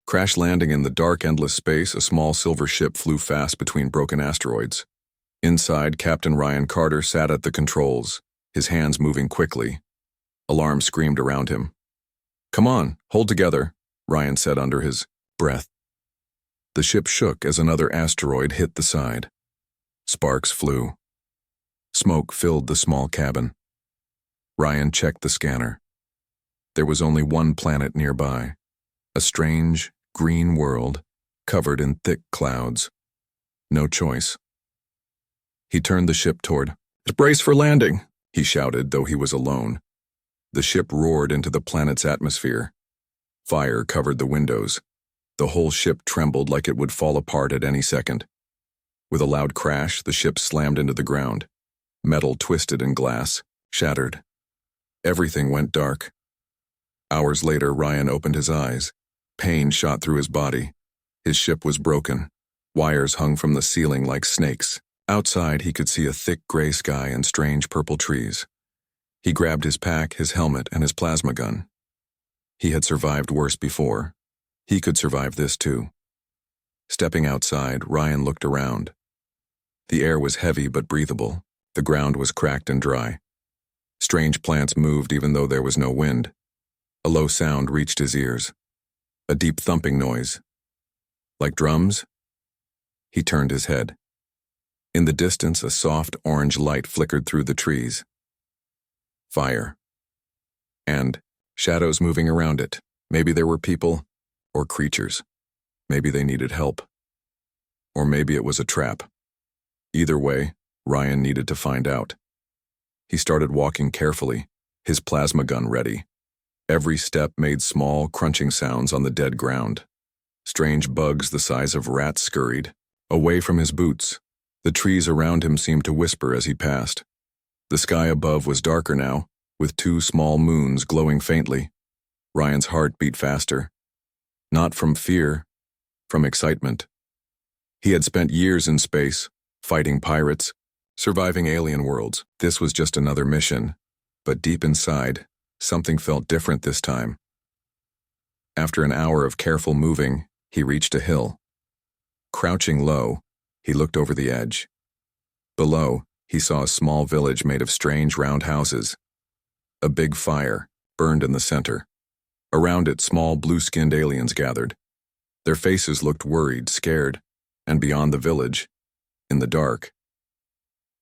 Crash landing in the dark, endless space, a small silver ship flew fast between broken asteroids. Inside, Captain Ryan Carter sat at the controls, his hands moving quickly. Alarms screamed around him. "Come on, hold together," Ryan said under his breath. The ship shook as another asteroid hit the side. Sparks flew. Smoke filled the small cabin. Ryan checked the scanner. There was only one planet nearby, a strange, green world covered in thick clouds. No choice. He turned the ship toward. "Brace for landing," he shouted, though he was alone. The ship roared into the planet's atmosphere. Fire covered the windows. The whole ship trembled like it would fall apart at any second. With a loud crash, the ship slammed into the ground. Metal twisted and glass shattered. Everything went dark. Hours later, Ryan opened his eyes. Pain shot through his body. His ship was broken. Wires hung from the ceiling like snakes. Outside, he could see a thick gray sky and strange purple trees. He grabbed his pack, his helmet, and his plasma gun. He had survived worse before. He could survive this too. Stepping outside, Ryan looked around. The air was heavy but breathable. The ground was cracked and dry. Strange plants moved even though there was no wind. A low sound reached his ears. A deep thumping noise. Like drums? He turned his head. In the distance, a soft orange light flickered through the trees. Fire. And shadows moving around it. Maybe there were people or creatures. Maybe they needed help. Or maybe it was a trap. Either way, Ryan needed to find out. He started walking carefully, his plasma gun ready. Every step made small, crunching sounds on the dead ground. Strange bugs the size of rats scurried. Away from his boots, the trees around him seemed to whisper as he passed. The sky above was darker now, with two small moons glowing faintly. Ryan's heart beat faster. Not from fear, from excitement. He had spent years in space, fighting pirates, surviving alien worlds. This was just another mission, but deep inside, something felt different this time. After an hour of careful moving, he reached a hill. Crouching low, he looked over the edge. Below, he saw a small village made of strange round houses. A big fire burned in the center. Around it, small blue-skinned aliens gathered. Their faces looked worried, scared, and beyond the village, in the dark,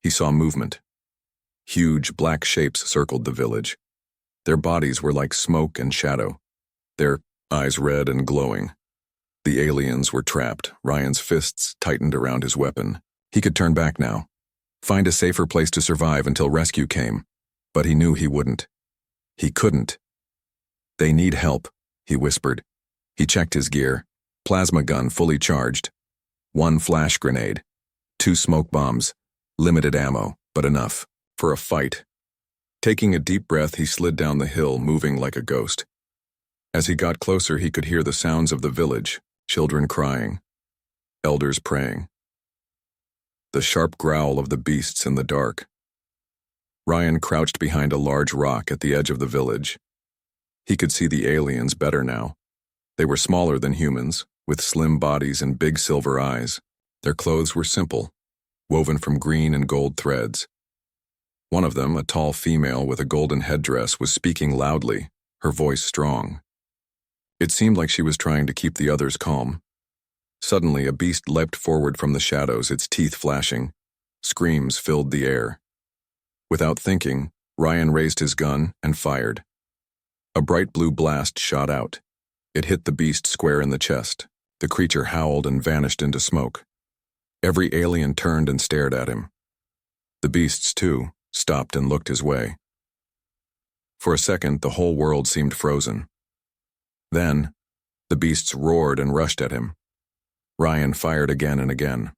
he saw movement. Huge black shapes circled the village. Their bodies were like smoke and shadow, their eyes red and glowing. The aliens were trapped. Ryan's fists tightened around his weapon. He could turn back now, find a safer place to survive until rescue came, but he knew he wouldn't. He couldn't. "They need help," he whispered. He checked his gear. Plasma gun fully charged. 1 flash grenade. 2 smoke bombs. Limited ammo, but enough for a fight. Taking a deep breath, he slid down the hill, moving like a ghost. As he got closer, he could hear the sounds of the village, children crying, elders praying. The sharp growl of the beasts in the dark. Ryan crouched behind a large rock at the edge of the village. He could see the aliens better now. They were smaller than humans, with slim bodies and big silver eyes. Their clothes were simple, woven from green and gold threads. One of them, a tall female with a golden headdress, was speaking loudly, her voice strong. It seemed like she was trying to keep the others calm. Suddenly, a beast leapt forward from the shadows, its teeth flashing. Screams filled the air. Without thinking, Ryan raised his gun and fired. A bright blue blast shot out. It hit the beast square in the chest. The creature howled and vanished into smoke. Every alien turned and stared at him. The beasts, too, stopped and looked his way. For a second, the whole world seemed frozen. Then, the beasts roared and rushed at him. Ryan fired again and again.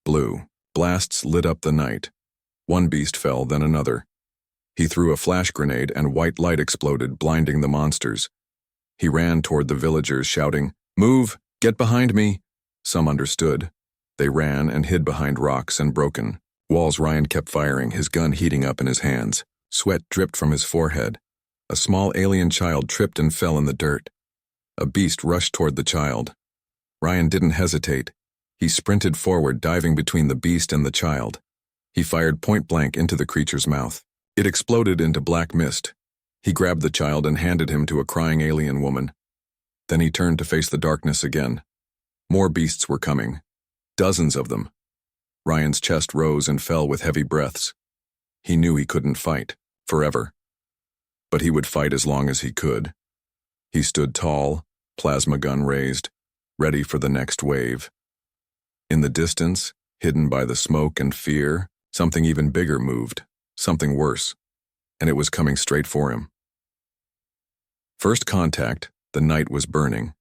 Blue blasts lit up the night. One beast fell, then another. He threw a flash grenade and white light exploded, blinding the monsters. He ran toward the villagers, shouting, "Move! Get behind me!" Some understood. They ran and hid behind rocks and broken walls. Ryan kept firing, his gun heating up in his hands. Sweat dripped from his forehead. A small alien child tripped and fell in the dirt. A beast rushed toward the child. Ryan didn't hesitate. He sprinted forward, diving between the beast and the child. He fired point blank into the creature's mouth. It exploded into black mist. He grabbed the child and handed him to a crying alien woman. Then he turned to face the darkness again. More beasts were coming. Dozens of them. Ryan's chest rose and fell with heavy breaths. He knew he couldn't fight, forever. But he would fight as long as he could. He stood tall, plasma gun raised, ready for the next wave. In the distance, hidden by the smoke and fear, something even bigger moved, something worse, and it was coming straight for him. First contact, the night was burning.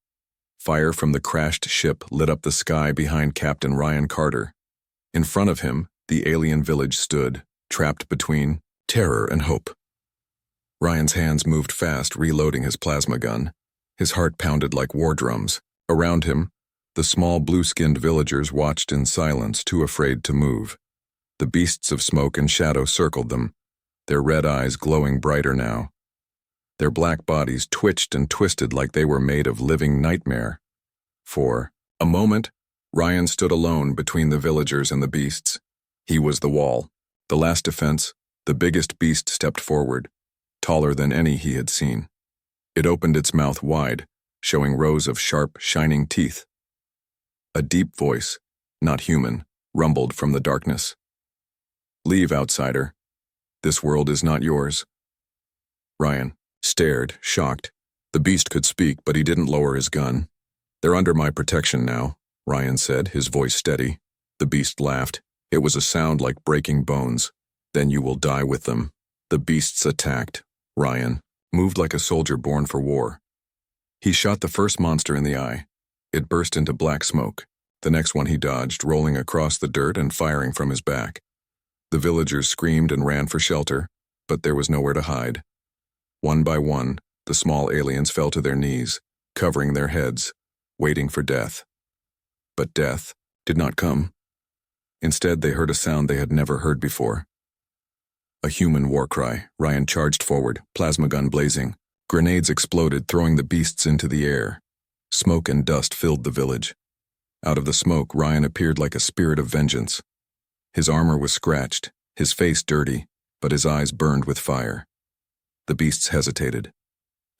Fire from the crashed ship lit up the sky behind Captain Ryan Carter. In front of him, the alien village stood, trapped between terror and hope. Ryan's hands moved fast, reloading his plasma gun. His heart pounded like war drums. Around him, the small blue-skinned villagers watched in silence, too afraid to move. The beasts of smoke and shadow circled them, their red eyes glowing brighter now. Their black bodies twitched and twisted like they were made of living nightmare. For a moment, Ryan stood alone between the villagers and the beasts. He was the wall, the last defense. The biggest beast stepped forward, taller than any he had seen. It opened its mouth wide, showing rows of sharp, shining teeth. A deep voice, not human, rumbled from the darkness. "Leave, outsider. This world is not yours." Ryan stared, shocked. The beast could speak, but he didn't lower his gun. "They're under my protection now," Ryan said, his voice steady. The beast laughed. It was a sound like breaking bones. "Then you will die with them." The beasts attacked. Ryan moved like a soldier born for war. He shot the first monster in the eye. It burst into black smoke. The next one he dodged, rolling across the dirt and firing from his back. The villagers screamed and ran for shelter, but there was nowhere to hide. One by one, the small aliens fell to their knees, covering their heads, waiting for death. But death did not come. Instead, they heard a sound they had never heard before. A human war cry. Ryan charged forward, plasma gun blazing. Grenades exploded, throwing the beasts into the air. Smoke and dust filled the village. Out of the smoke, Ryan appeared like a spirit of vengeance. His armor was scratched, his face dirty, but his eyes burned with fire. The beasts hesitated.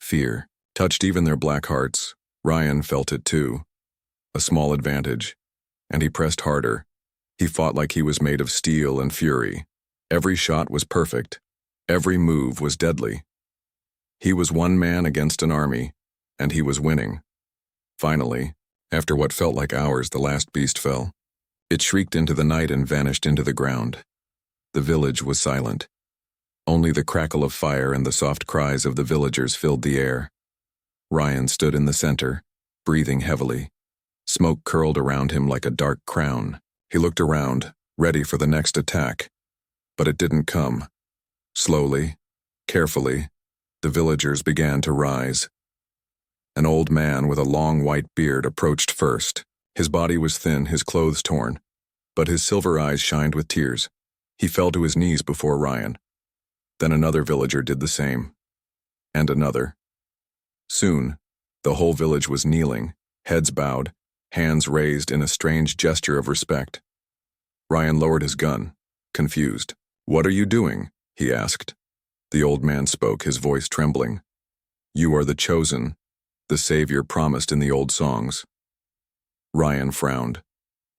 Fear touched even their black hearts. Ryan felt it too. A small advantage. And he pressed harder. He fought like he was made of steel and fury. Every shot was perfect. Every move was deadly. He was one man against an army, and he was winning. Finally, after what felt like hours, the last beast fell. It shrieked into the night and vanished into the ground. The village was silent. Only the crackle of fire and the soft cries of the villagers filled the air. Ryan stood in the center, breathing heavily. Smoke curled around him like a dark crown. He looked around, ready for the next attack. But it didn't come. Slowly, carefully, the villagers began to rise. An old man with a long white beard approached first. His body was thin, his clothes torn, but his silver eyes shined with tears. He fell to his knees before Ryan. Then another villager did the same. And another. Soon, the whole village was kneeling, heads bowed, hands raised in a strange gesture of respect. Ryan lowered his gun, confused. "What are you doing?" he asked. The old man spoke, his voice trembling. "You are the chosen, the savior promised in the old songs." Ryan frowned.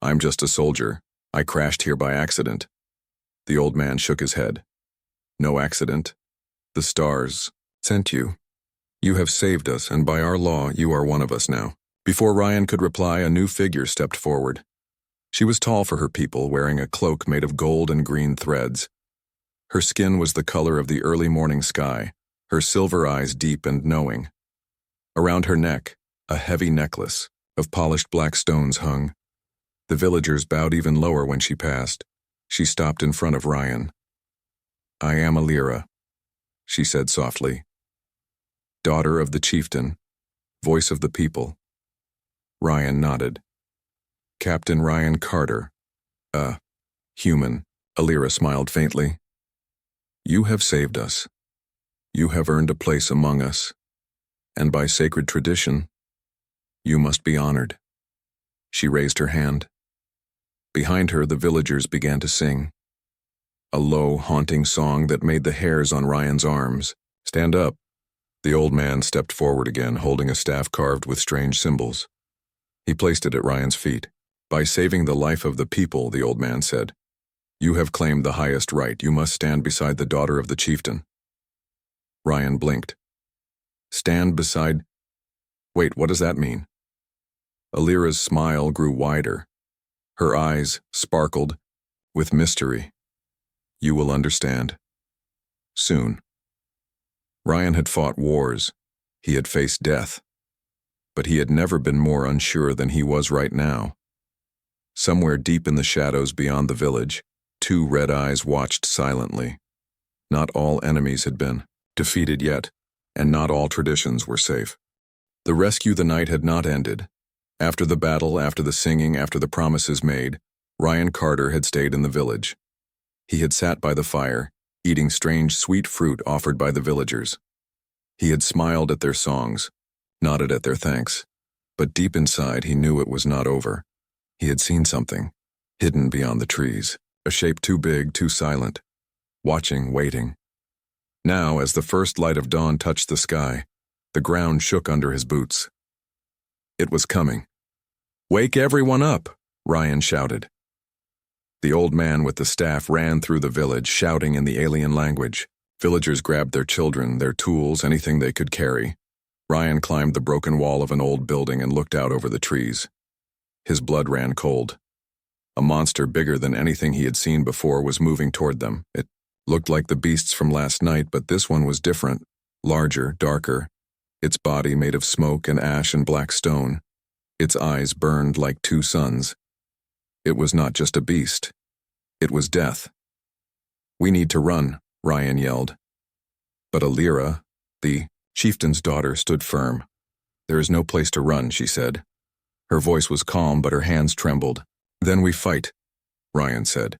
"I'm just a soldier. I crashed here by accident." The old man shook his head. "No accident. The stars sent you. You have saved us, and by our law, you are one of us now." Before Ryan could reply, a new figure stepped forward. She was tall for her people, wearing a cloak made of gold and green threads. Her skin was the color of the early morning sky, her silver eyes deep and knowing. Around her neck, a heavy necklace of polished black stones hung. The villagers bowed even lower when she passed. She stopped in front of Ryan. "I am Alira," she said softly. "Daughter of the Chieftain, voice of the people." Ryan nodded. "Captain Ryan Carter. Human," Alira smiled faintly. "You have saved us. You have earned a place among us. And by sacred tradition, You must be honored. She raised her hand. Behind her, the villagers began to sing. A low, haunting song that made the hairs on Ryan's arms stand up. The old man stepped forward again, holding a staff carved with strange symbols. He placed it at Ryan's feet. By saving the life of the people, the old man said, you have claimed the highest right. You must stand beside the daughter of the chieftain. Ryan blinked. Stand beside... Wait, what does that mean? Alira's smile grew wider. Her eyes sparkled with mystery. You will understand. Soon. Ryan had fought wars. He had faced death. But he had never been more unsure than he was right now. Somewhere deep in the shadows beyond the village, two red eyes watched silently. Not all enemies had been defeated yet, and not all traditions were safe. The rescue the night had not ended. After the battle, after the singing, after the promises made, Ryan Carter had stayed in the village. He had sat by the fire, eating strange sweet fruit offered by the villagers. He had smiled at their songs, nodded at their thanks, but deep inside he knew it was not over. He had seen something, hidden beyond the trees, a shape too big, too silent, watching, waiting. Now, as the first light of dawn touched the sky, the ground shook under his boots. It was coming. Wake everyone up, Ryan shouted. The old man with the staff ran through the village, shouting in the alien language. Villagers grabbed their children, their tools, anything they could carry. Ryan climbed the broken wall of an old building and looked out over the trees. His blood ran cold. A monster bigger than anything he had seen before was moving toward them. It looked like the beasts from last night, but this one was different, larger, darker. Its body made of smoke and ash and black stone. Its eyes burned like two suns. It was not just a beast. It was death. We need to run, Ryan yelled. But Alira, the chieftain's daughter, stood firm. There is no place to run, she said. Her voice was calm, but her hands trembled. Then we fight, Ryan said.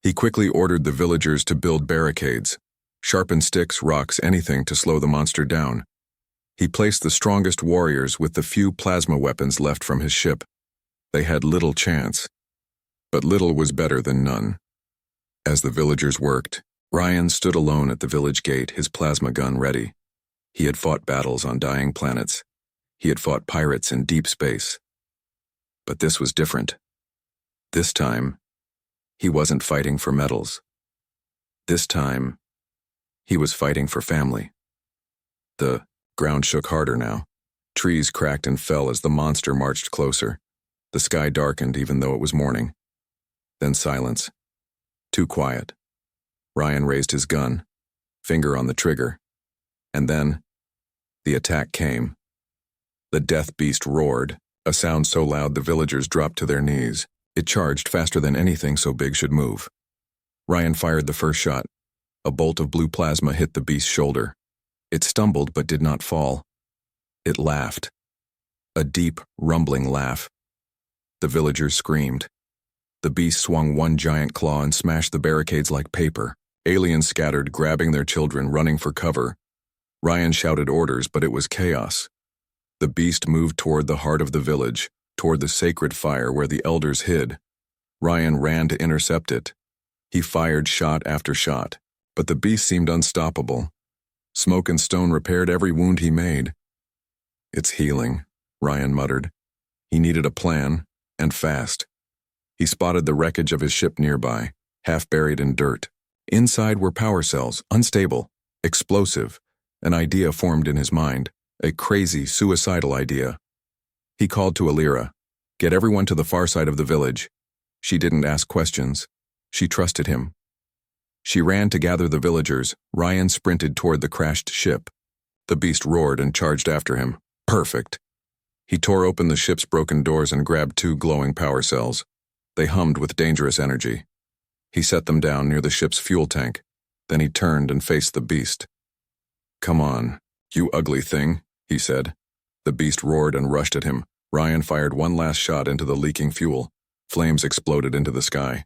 He quickly ordered the villagers to build barricades, sharpen sticks, rocks, anything to slow the monster down. He placed the strongest warriors with the few plasma weapons left from his ship. They had little chance. But little was better than none. As the villagers worked, Ryan stood alone at the village gate, his plasma gun ready. He had fought battles on dying planets. He had fought pirates in deep space. But this was different. This time, he wasn't fighting for medals. This time, he was fighting for family. The ground shook harder now. Trees cracked and fell as the monster marched closer. The sky darkened even though it was morning. Then silence. Too quiet. Ryan raised his gun, finger on the trigger. And then, the attack came. The death beast roared, a sound so loud the villagers dropped to their knees. It charged faster than anything so big should move. Ryan fired the first shot. A bolt of blue plasma hit the beast's shoulder. It stumbled but did not fall. It laughed. A deep, rumbling laugh. The villagers screamed. The beast swung one giant claw and smashed the barricades like paper. Aliens scattered, grabbing their children, running for cover. Ryan shouted orders, but it was chaos. The beast moved toward the heart of the village, toward the sacred fire where the elders hid. Ryan ran to intercept it. He fired shot after shot, but the beast seemed unstoppable. Smoke and stone repaired every wound he made. It's healing, Ryan muttered. He needed a plan, and fast. He spotted the wreckage of his ship nearby, half buried in dirt. Inside were power cells, unstable, explosive. An idea formed in his mind, a crazy, suicidal idea. He called to Alira, "Get everyone to the far side of the village." She didn't ask questions. She trusted him. She ran to gather the villagers. Ryan sprinted toward the crashed ship. The beast roared and charged after him. Perfect. He tore open the ship's broken doors and grabbed two glowing power cells. They hummed with dangerous energy. He set them down near the ship's fuel tank. Then he turned and faced the beast. "Come on, you ugly thing," he said. The beast roared and rushed at him. Ryan fired one last shot into the leaking fuel. Flames exploded into the sky.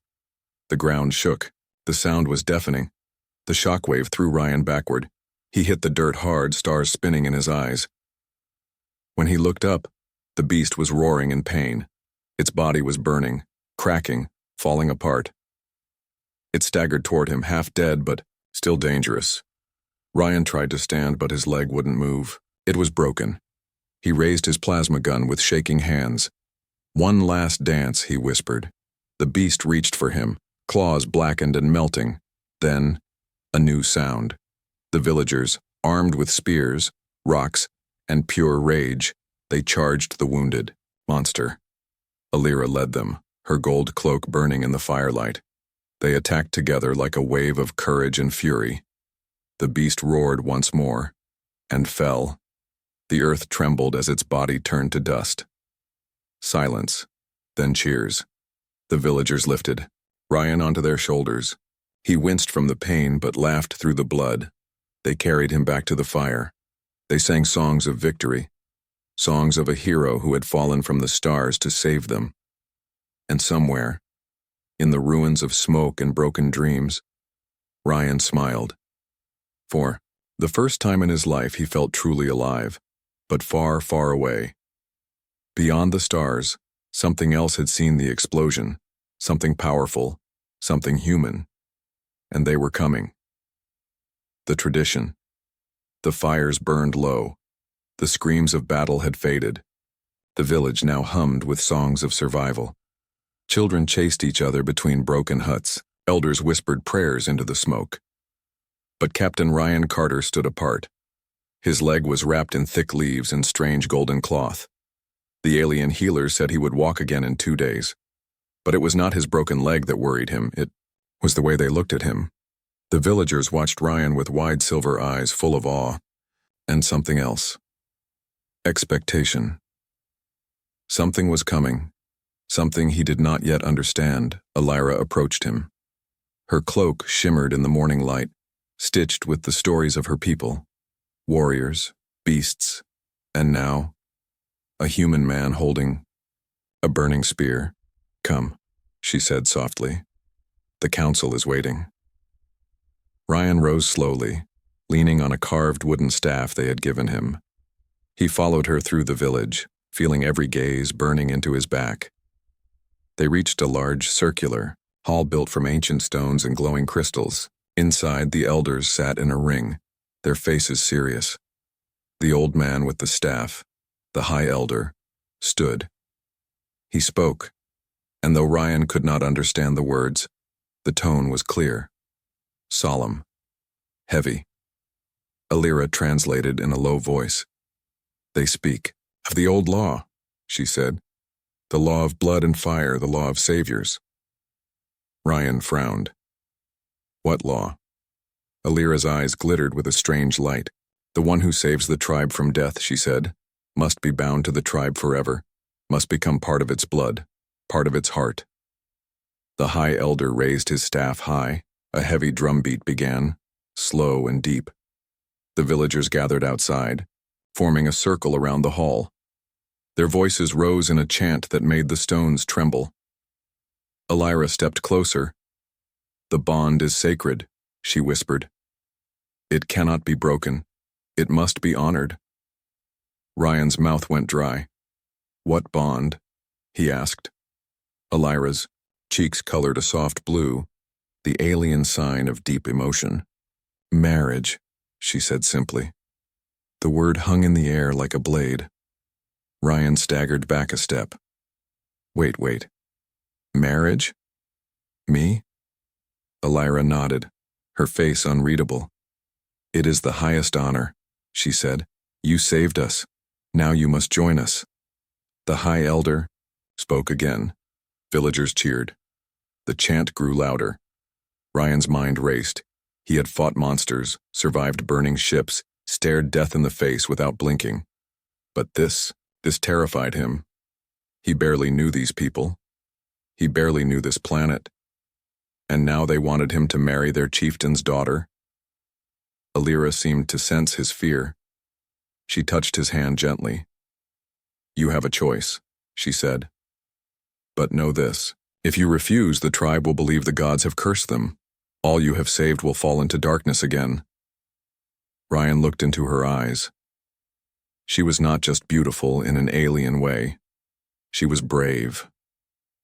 The ground shook. The sound was deafening. The shockwave threw Ryan backward. He hit the dirt hard, stars spinning in his eyes. When he looked up, The beast was roaring in pain. Its body was burning, cracking, falling apart. It staggered toward him, half dead but still dangerous. Ryan tried to stand, but his leg wouldn't move. It was broken. He raised his plasma gun with shaking hands. "One last dance," he whispered. The beast reached for him, claws blackened and melting. Then, a new sound. The villagers, armed with spears, rocks, and pure rage, they charged the wounded monster. Alira led them, her gold cloak burning in the firelight. They attacked together like a wave of courage and fury. The beast roared once more, and fell. The earth trembled as its body turned to dust. Silence, then cheers. The villagers lifted Ryan onto their shoulders. He winced from the pain but laughed through the blood. They carried him back to the fire. They sang songs of victory, songs of a hero who had fallen from the stars to save them. And somewhere, in the ruins of smoke and broken dreams, Ryan smiled. For the first time in his life he felt truly alive, but far, far away. Beyond the stars, something else had seen the explosion, something powerful, something human, and they were coming. The tradition. The fires burned low. The screams of battle had faded. The village now hummed with songs of survival. Children chased each other between broken huts. Elders whispered prayers into the smoke. But Captain Ryan Carter stood apart. His leg was wrapped in thick leaves and strange golden cloth. The alien healer said he would walk again in 2 days. But it was not his broken leg that worried him, it was the way they looked at him. The villagers watched Ryan with wide silver eyes full of awe, and something else. Expectation. Something was coming, something he did not yet understand. Alira approached him. Her cloak shimmered in the morning light, stitched with the stories of her people, warriors, beasts, and now, a human man holding a burning spear. "Come," she said softly. "The council is waiting." Ryan rose slowly, leaning on a carved wooden staff they had given him. He followed her through the village, feeling every gaze burning into his back. They reached a large, circular hall built from ancient stones and glowing crystals. Inside, the elders sat in a ring, their faces serious. The old man with the staff, the high elder, stood. He spoke, and though Ryan could not understand the words, the tone was clear. Solemn. Heavy. Alira translated in a low voice. "They speak of the old law," she said. "The law of blood and fire, the law of saviors." Ryan frowned. "What law?" Alira's eyes glittered with a strange light. "The one who saves the tribe from death," she said, "must be bound to the tribe forever, must become part of its blood, part of its heart." The high elder raised his staff high. A heavy drumbeat began, slow and deep. The villagers gathered outside, forming a circle around the hall. Their voices rose in a chant that made the stones tremble. Alira stepped closer. "The bond is sacred," she whispered. "It cannot be broken. It must be honored." Ryan's mouth went dry. "What bond?" he asked. Alira's cheeks colored a soft blue, the alien sign of deep emotion. "Marriage," she said simply. The word hung in the air like a blade. Ryan staggered back a step. Wait. Marriage? Me?" Alira nodded, her face unreadable. "It is the highest honor," she said. "You saved us. Now you must join us." The high elder spoke again. Villagers cheered. The chant grew louder. Ryan's mind raced. He had fought monsters, survived burning ships, stared death in the face without blinking. But this terrified him. He barely knew these people. He barely knew this planet. And now they wanted him to marry their chieftain's daughter. Alira seemed to sense his fear. She touched his hand gently. "You have a choice," she said. "But know this. If you refuse, the tribe will believe the gods have cursed them. All you have saved will fall into darkness again." Ryan looked into her eyes. She was not just beautiful in an alien way. She was brave,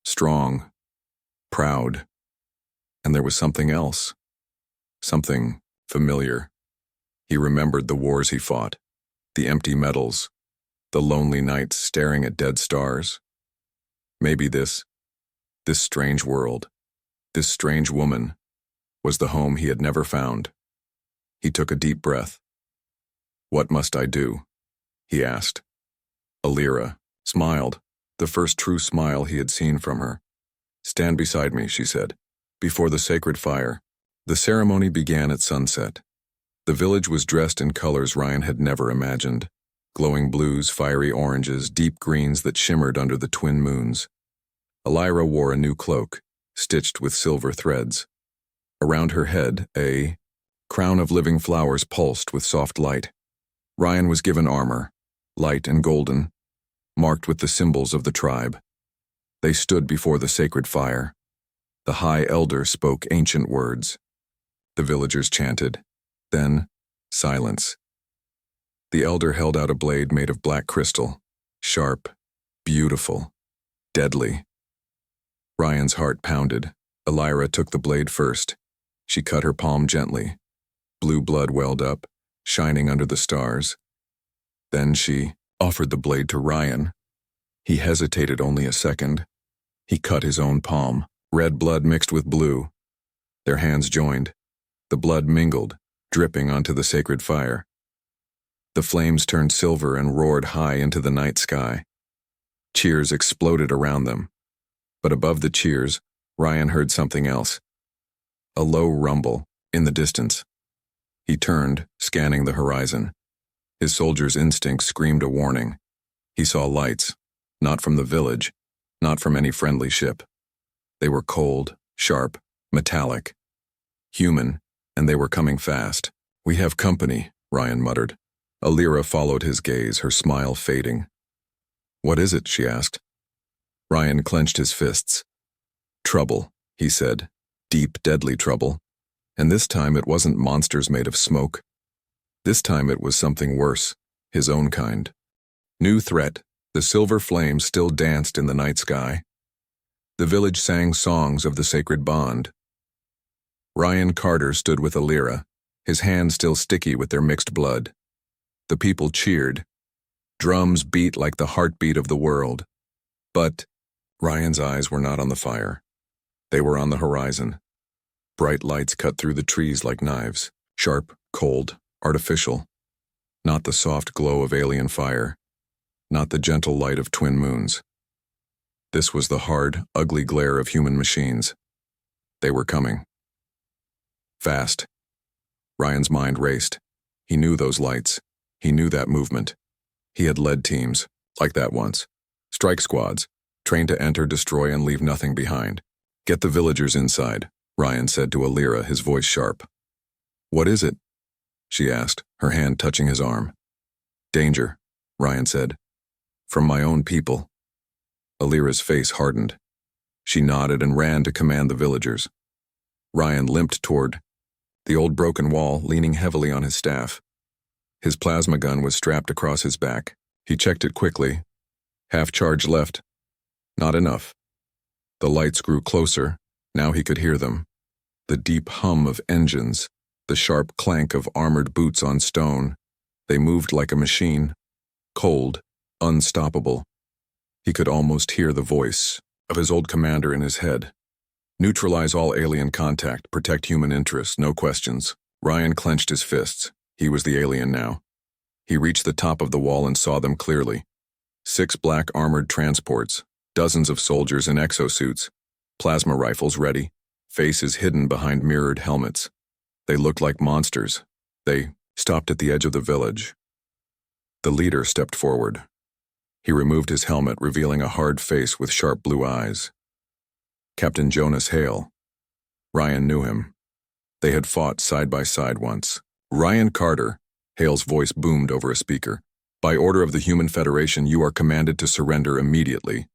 strong, proud, and there was something else, something familiar. He remembered the wars he fought, the empty medals, the lonely nights staring at dead stars. Maybe this strange world, this strange woman, was the home he had never found. He took a deep breath. "What must I do?" he asked. Alira smiled, the first true smile he had seen from her. "Stand beside me," she said, "before the sacred fire." The ceremony began at sunset. The village was dressed in colors Ryan had never imagined. Glowing blues, fiery oranges, deep greens that shimmered under the twin moons. Alira wore a new cloak, stitched with silver threads. Around her head, a crown of living flowers pulsed with soft light. Ryan was given armor, light and golden, marked with the symbols of the tribe. They stood before the sacred fire. The High Elder spoke ancient words. The villagers chanted. Then, silence. The Elder held out a blade made of black crystal, sharp, beautiful, deadly. Ryan's heart pounded. Alira took the blade first. She cut her palm gently. Blue blood welled up, shining under the stars. Then she offered the blade to Ryan. He hesitated only a second. He cut his own palm. Red blood mixed with blue. Their hands joined. The blood mingled, dripping onto the sacred fire. The flames turned silver and roared high into the night sky. Cheers exploded around them. But above the cheers, Ryan heard something else. A low rumble, in the distance. He turned, scanning the horizon. His soldier's instinct screamed a warning. He saw lights, not from the village, not from any friendly ship. They were cold, sharp, metallic. Human, and they were coming fast. "We have company," Ryan muttered. Alira followed his gaze, her smile fading. "What is it?" she asked. Ryan clenched his fists. "Trouble," he said. "Deep, deadly trouble. And this time it wasn't monsters made of smoke. This time it was something worse, his own kind. New threat. The silver flame still danced in the night sky. The village sang songs of the sacred bond. Ryan Carter stood with Alira, his hands still sticky with their mixed blood. The people cheered. Drums beat like the heartbeat of the world. But Ryan's eyes were not on the fire. They were on the horizon. Bright lights cut through the trees like knives, sharp, cold, artificial. Not the soft glow of alien fire, not the gentle light of twin moons. This was the hard, ugly glare of human machines. They were coming. Fast. Ryan's mind raced. He knew those lights. He knew that movement. He had led teams, like that once. Strike squads, trained to enter, destroy, and leave nothing behind. "Get the villagers inside," Ryan said to Alira, his voice sharp. "What is it?" she asked, her hand touching his arm. "Danger," Ryan said. "From my own people." Alira's face hardened. She nodded and ran to command the villagers. Ryan limped toward the old broken wall, leaning heavily on his staff. His plasma gun was strapped across his back. He checked it quickly. Half charge left. Not enough. The lights grew closer. Now he could hear them. The deep hum of engines, the sharp clank of armored boots on stone. They moved like a machine. Cold, unstoppable. He could almost hear the voice of his old commander in his head. "Neutralize all alien contact, protect human interests, no questions." Ryan clenched his fists. He was the alien now. He reached the top of the wall and saw them clearly. 6 black armored transports, dozens of soldiers in exosuits, plasma rifles ready, faces hidden behind mirrored helmets. They looked like monsters. They stopped at the edge of the village. The leader stepped forward. He removed his helmet, revealing a hard face with sharp blue eyes. Captain Jonas Hale. Ryan knew him. They had fought side by side once. "Ryan Carter," Hale's voice boomed over a speaker. "By order of the Human Federation, you are commanded to surrender immediately."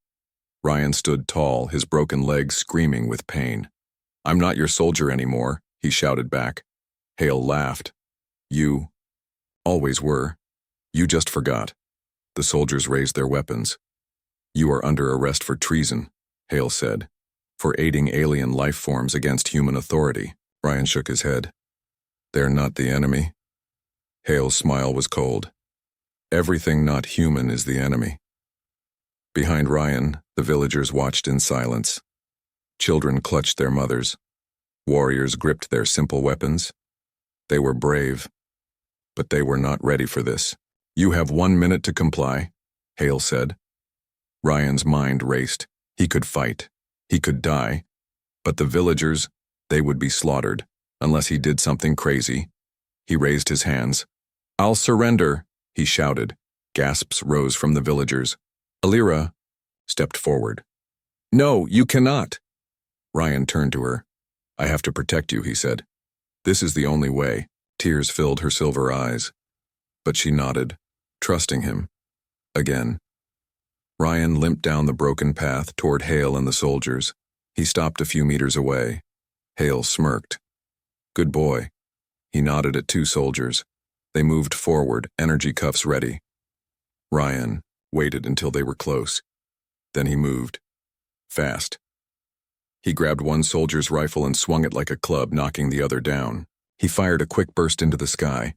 Ryan stood tall, his broken legs screaming with pain. "I'm not your soldier anymore," he shouted back. Hale laughed. "You always were. You just forgot." The soldiers raised their weapons. "You are under arrest for treason," Hale said. "For aiding alien life forms against human authority." Ryan shook his head. "They're not the enemy." Hale's smile was cold. "Everything not human is the enemy." Behind Ryan, the villagers watched in silence. Children clutched their mothers. Warriors gripped their simple weapons. They were brave, but they were not ready for this. "You have 1 minute to comply," Hale said. Ryan's mind raced. He could fight. He could die. But the villagers, they would be slaughtered, unless he did something crazy. He raised his hands. "I'll surrender," he shouted. Gasps rose from the villagers. Alira stepped forward. "No, you cannot." Ryan turned to her. "I have to protect you," he said. "This is the only way." Tears filled her silver eyes. But she nodded, trusting him. Again. Ryan limped down the broken path toward Hale and the soldiers. He stopped a few meters away. Hale smirked. "Good boy." He nodded at 2 soldiers. They moved forward, energy cuffs ready. Ryan waited until they were close. Then he moved. Fast. He grabbed one soldier's rifle and swung it like a club, knocking the other down. He fired a quick burst into the sky.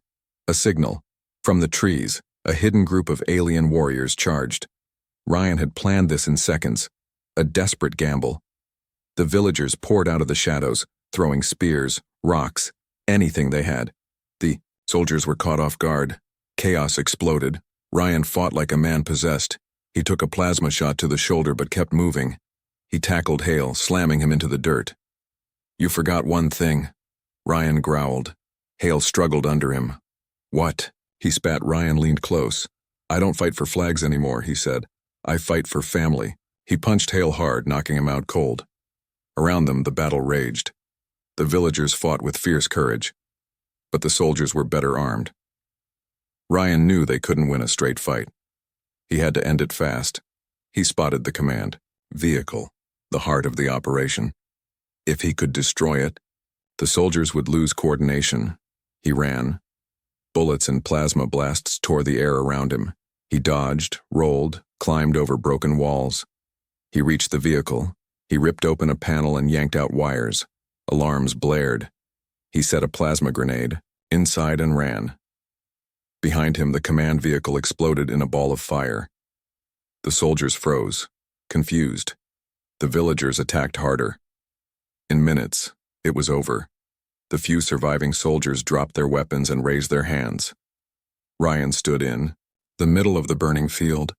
A signal. From the trees, a hidden group of alien warriors charged. Ryan had planned this in seconds. A desperate gamble. The villagers poured out of the shadows, throwing spears, rocks, anything they had. The soldiers were caught off guard. Chaos exploded. Ryan fought like a man possessed. He took a plasma shot to the shoulder but kept moving. He tackled Hale, slamming him into the dirt. "You forgot one thing," Ryan growled. Hale struggled under him. "What?" He spat. Ryan leaned close. "I don't fight for flags anymore," he said. "I fight for family." He punched Hale hard, knocking him out cold. Around them, the battle raged. The villagers fought with fierce courage, but the soldiers were better armed. Ryan knew they couldn't win a straight fight. He had to end it fast. He spotted the command vehicle, the heart of the operation. If he could destroy it, the soldiers would lose coordination. He ran. Bullets and plasma blasts tore the air around him. He dodged, rolled, climbed over broken walls. He reached the vehicle. He ripped open a panel and yanked out wires. Alarms blared. He set a plasma grenade, inside, and ran. Behind him, the command vehicle exploded in a ball of fire. The soldiers froze, confused. The villagers attacked harder. In minutes, it was over. The few surviving soldiers dropped their weapons and raised their hands. Ryan stood in the middle of the burning field,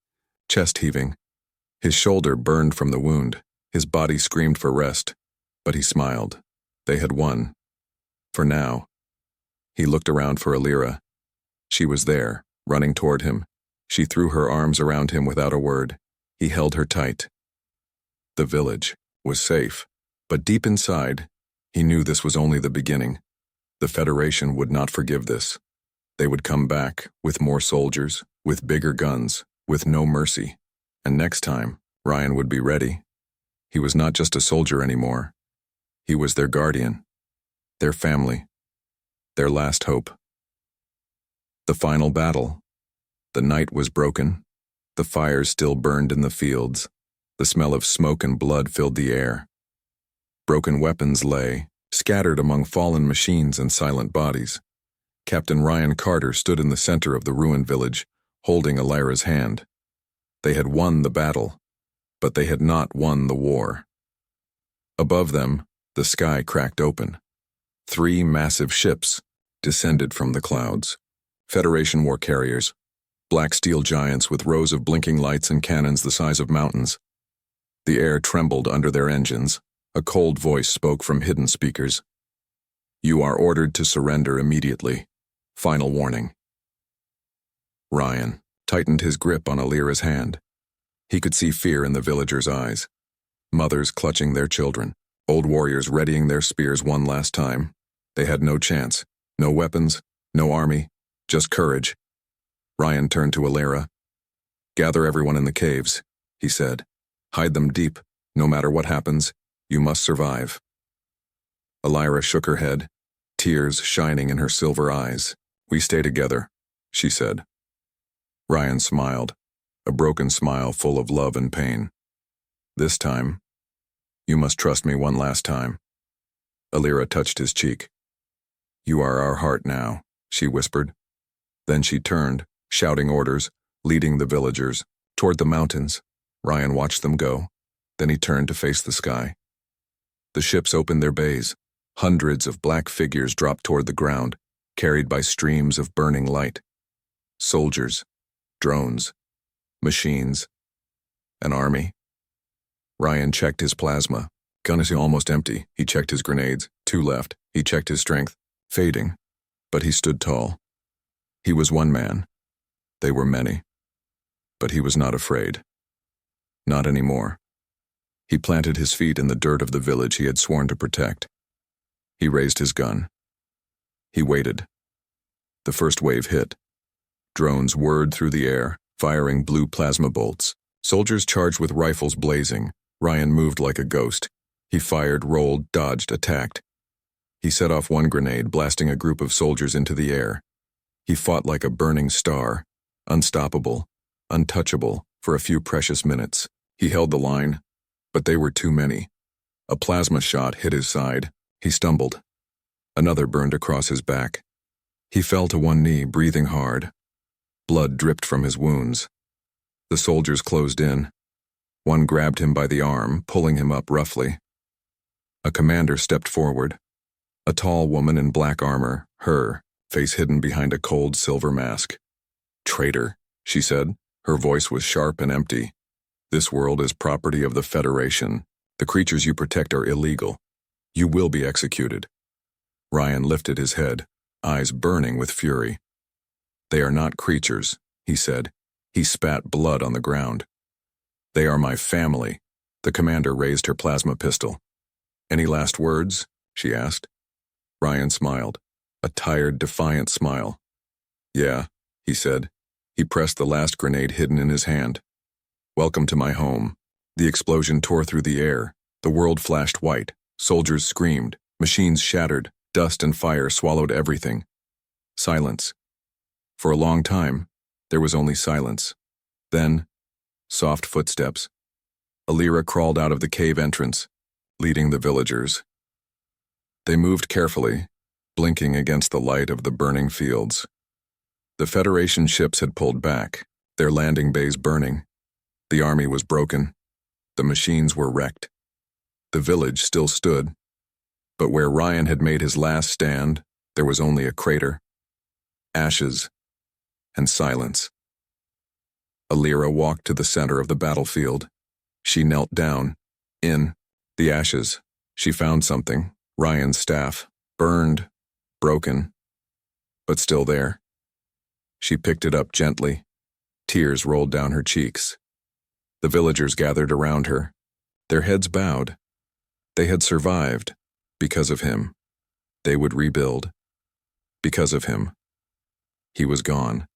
chest heaving. His shoulder burned from the wound. His body screamed for rest, but he smiled. They had won. For now. He looked around for Alira. She was there, running toward him. She threw her arms around him without a word. He held her tight. The village was safe, but deep inside, he knew this was only the beginning. The Federation would not forgive this. They would come back with more soldiers, with bigger guns, with no mercy. And next time, Ryan would be ready. He was not just a soldier anymore. He was their guardian, their family, their last hope. The final battle. The night was broken. The fires still burned in the fields. The smell of smoke and blood filled the air. Broken weapons lay, scattered among fallen machines and silent bodies. Captain Ryan Carter stood in the center of the ruined village, holding Alira's hand. They had won the battle, but they had not won the war. Above them, the sky cracked open. 3 massive ships descended from the clouds. Federation war carriers, black steel giants with rows of blinking lights and cannons the size of mountains. The air trembled under their engines. A cold voice spoke from hidden speakers. "You are ordered to surrender immediately. Final warning." Ryan tightened his grip on Alira's hand. He could see fear in the villagers' eyes. Mothers clutching their children, old warriors readying their spears one last time. They had no chance, no weapons, no army, just courage. Ryan turned to Alira. "Gather everyone in the caves," he said. "Hide them deep. No matter what happens, you must survive." Alira shook her head, tears shining in her silver eyes. "We stay together," she said. Ryan smiled. a broken smile full of love and pain. "This time, you must trust me one last time." Alira touched his cheek. "You are our heart now," she whispered. Then she turned, shouting orders, leading the villagers toward the mountains. Ryan watched them go. Then he turned to face the sky. The ships opened their bays. Hundreds of black figures dropped toward the ground, carried by streams of burning light. Soldiers, drones, machines, an army. Ryan checked his plasma. Gun is almost empty. He checked his grenades. 2 left. He checked his strength. Fading. But he stood tall. He was one man. They were many. But he was not afraid. Not anymore. He planted his feet in the dirt of the village he had sworn to protect. He raised his gun. He waited. The first wave hit. Drones whirred through the air, firing blue plasma bolts. Soldiers charged with rifles blazing. Ryan moved like a ghost. He fired, rolled, dodged, attacked. He set off one grenade, blasting a group of soldiers into the air. He fought like a burning star, unstoppable, untouchable, for a few precious minutes. He held the line, but they were too many. A plasma shot hit his side. He stumbled. Another burned across his back. He fell to one knee, breathing hard. Blood dripped from his wounds. The soldiers closed in. One grabbed him by the arm, pulling him up roughly. A commander stepped forward. A tall woman in black armor, her face hidden behind a cold silver mask. "Traitor," she said. Her voice was sharp and empty. "This world is property of the Federation. The creatures you protect are illegal. You will be executed." Ryan lifted his head, eyes burning with fury. "They are not creatures," he said. He spat blood on the ground. "They are my family." The commander raised her plasma pistol. "Any last words?" she asked. Ryan smiled, a tired, defiant smile. "Yeah," he said. He pressed the last grenade hidden in his hand. "Welcome to my home." The explosion tore through the air. The world flashed white. Soldiers screamed. Machines shattered. Dust and fire swallowed everything. Silence. For a long time, there was only silence. Then, soft footsteps. Alira crawled out of the cave entrance, leading the villagers. They moved carefully, blinking against the light of the burning fields. The Federation ships had pulled back, their landing bays burning. The army was broken. The machines were wrecked. The village still stood, but where Ryan had made his last stand, there was only a crater, ashes, and silence. Alira walked to the center of the battlefield. She knelt down. In the ashes, she found something, Ryan's staff, burned, broken, but still there. She picked it up gently. Tears rolled down her cheeks. The villagers gathered around her, their heads bowed. They had survived because of him. They would rebuild because of him. He was gone,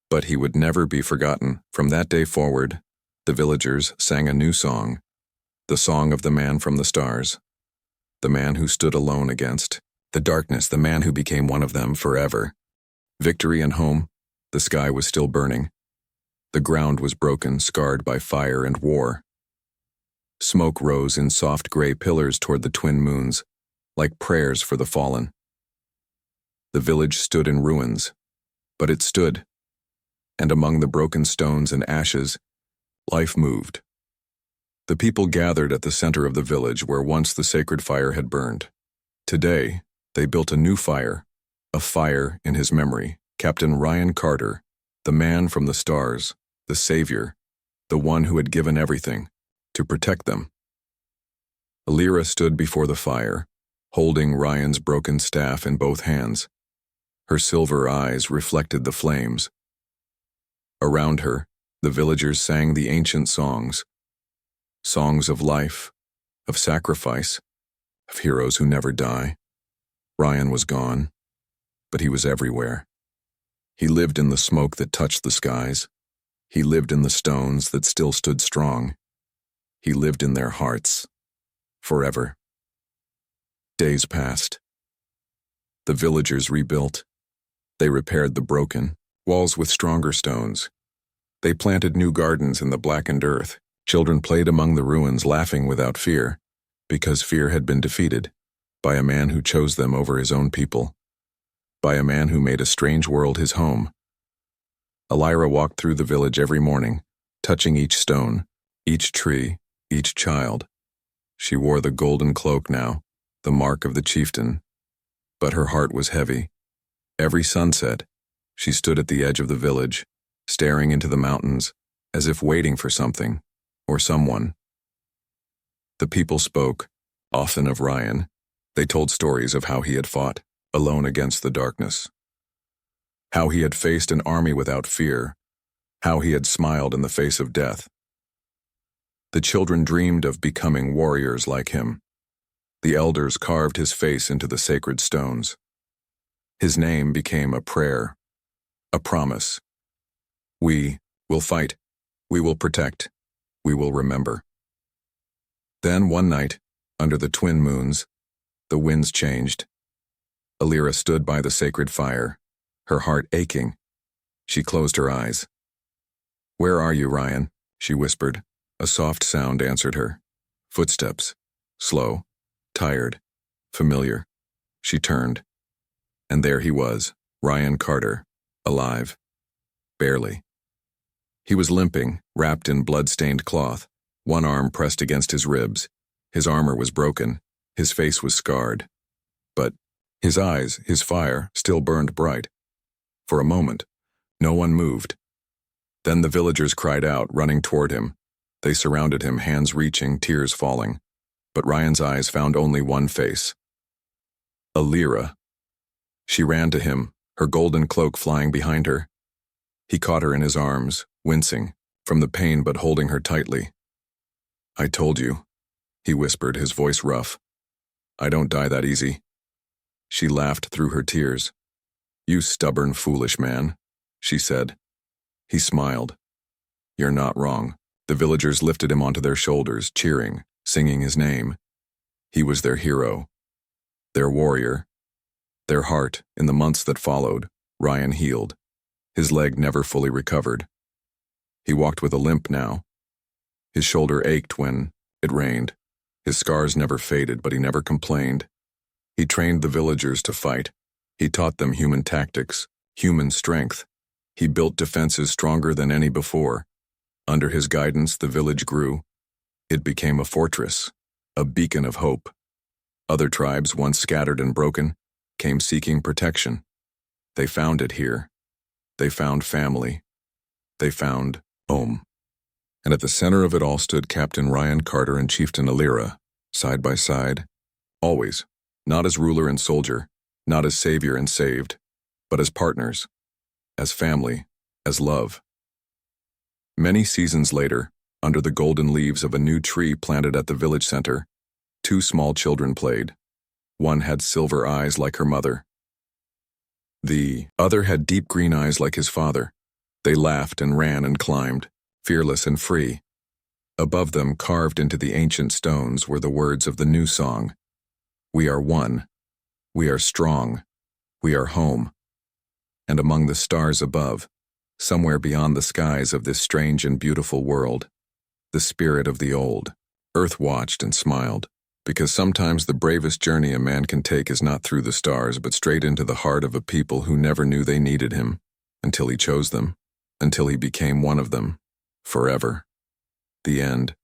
but he would never be forgotten. From that day forward, the villagers sang a new song, the song of the man from the stars, the man who stood alone against the darkness, the man who became one of them forever. Victory and home, the sky was still burning. The ground was broken, scarred by fire and war. Smoke rose in soft gray pillars toward the twin moons, like prayers for the fallen. The village stood in ruins, but it stood, and among the broken stones and ashes, life moved. The people gathered at the center of the village where once the sacred fire had burned. Today, they built a new fire, a fire in his memory. Captain Ryan Carter, the man from the stars, the savior, the one who had given everything to protect them. Alira stood before the fire, holding Ryan's broken staff in both hands. Her silver eyes reflected the flames. Around her, the villagers sang the ancient songs, songs of life, of sacrifice, of heroes who never die. Ryan was gone, but he was everywhere. He lived in the smoke that touched the skies. He lived in the stones that still stood strong. He lived in their hearts, forever. Days passed. The villagers rebuilt. They repaired the broken walls with stronger stones. They planted new gardens in the blackened earth. Children played among the ruins, laughing without fear, because fear had been defeated by a man who chose them over his own people, by a man who made a strange world his home. Elira walked through the village every morning, touching each stone, each tree, each child. She wore the golden cloak now, the mark of the chieftain, but her heart was heavy. Every sunset, she stood at the edge of the village, staring into the mountains, as if waiting for something, or someone. The people spoke, often of Ryan. They told stories of how he had fought, alone against the darkness. How he had faced an army without fear. How he had smiled in the face of death. The children dreamed of becoming warriors like him. The elders carved his face into the sacred stones. His name became a prayer, a promise. We will fight. We will protect. We will remember. Then one night, under the twin moons, the winds changed. Elira stood by the sacred fire, her heart aching. She closed her eyes. "Where are you, Ryan?" she whispered. A soft sound answered her. Footsteps. Slow, tired, familiar. She turned. And there he was, Ryan Carter, alive. Barely. He was limping, wrapped in blood-stained cloth, one arm pressed against his ribs. His armor was broken. His face was scarred. But his eyes, his fire, still burned bright. For a moment, no one moved. Then the villagers cried out, running toward him. They surrounded him, hands reaching, tears falling. But Ryan's eyes found only one face. Elira. She ran to him, her golden cloak flying behind her. He caught her in his arms, wincing from the pain but holding her tightly. "I told you," he whispered, his voice rough. "I don't die that easy." She laughed through her tears. "You stubborn, foolish man," she said. He smiled. "You're not wrong." The villagers lifted him onto their shoulders, cheering, singing his name. He was their hero, their warrior. Their heart, in the months that followed, Ryan healed. His leg never fully recovered. He walked with a limp now. His shoulder ached when it rained. His scars never faded, but he never complained. He trained the villagers to fight. He taught them human tactics, human strength. He built defenses stronger than any before. Under his guidance, the village grew. It became a fortress, a beacon of hope. Other tribes, once scattered and broken, came seeking protection. They found it here. They found family. They found home. And at the center of it all stood Captain Ryan Carter and Chieftain Elira, side by side, always, not as ruler and soldier, not as savior and saved, but as partners, as family, as love. Many seasons later, under the golden leaves of a new tree planted at the village center, two small children played. One had silver eyes like her mother. The other had deep green eyes like his father. They laughed and ran and climbed, fearless and free. Above them, carved into the ancient stones, were the words of the new song. "We are one. We are strong. We are home." And among the stars above, somewhere beyond the skies of this strange and beautiful world, the spirit of the old, Earth watched and smiled, because sometimes the bravest journey a man can take is not through the stars, but straight into the heart of a people who never knew they needed him, until he chose them, until he became one of them, forever. The end.